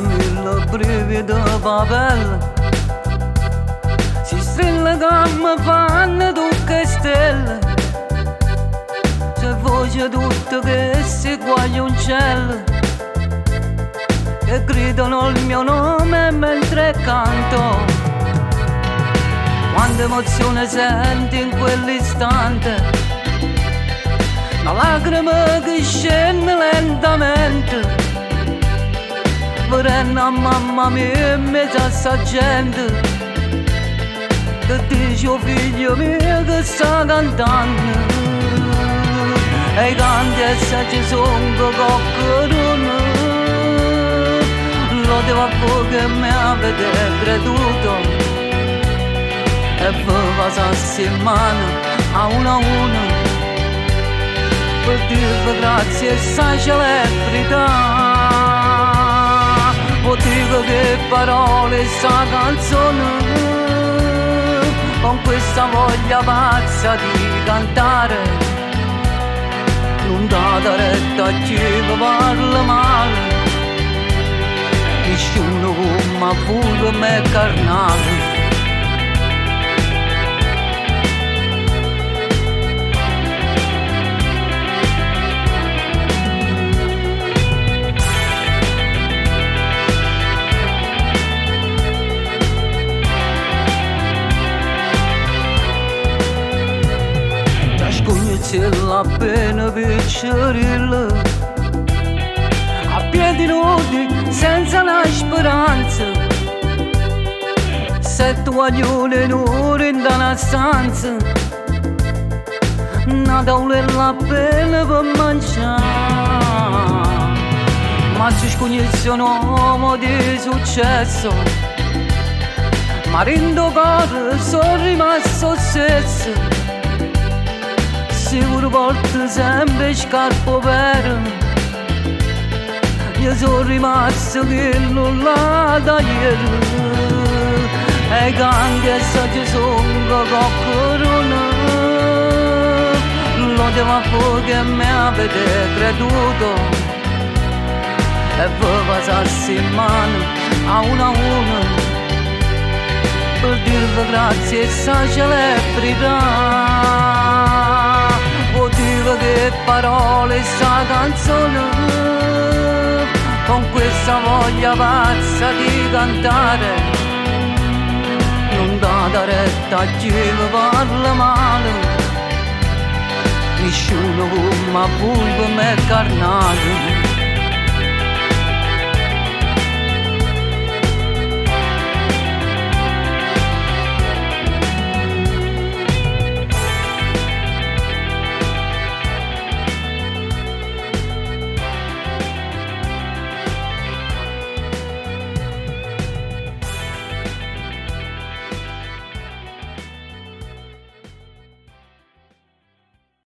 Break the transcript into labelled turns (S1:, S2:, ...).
S1: mille brivido papel, si stelle che mi fanno tutte stelle, c'è voce tutta che si guaglia un cielo, che gridano il mio nome mentre canto. Quanta emozione senti in quell'istante, una lacrima che scende lentamente, verena mamma mia in mezzo a sta gente, che dice oh figlio mio che sta cantando, e canti e se ci sono qualcuno, lo devo a voi che mi avete creduto, e vi passassi in mano a uno, per dirvi grazie e sa celebrità. O dico che parole sta canzone, con questa voglia pazza di cantare, non date retta a chi vi parla male, nessuno come voi me carnale. La pena piccerilla, a piedi nudi senza la speranza, se toglione nuri in una stanza, nada vuole la pena per mangiare, ma si sconosce un uomo di successo, ma rindo cuore sono rimasto stesso. Sicuro porto sempre scarpe vere, io sono rimasto che non l'ha da ieri, e canti e saggi sono qualcuno, lo devo a voi che mi avete creduto, e vi passassi in mano a uno, per dirvi grazie e sa celebrità. O dico che parole sta canzone, con questa voglia pazza di cantare, non date retta a chi vi parla male, nessuno come voi per me carnale.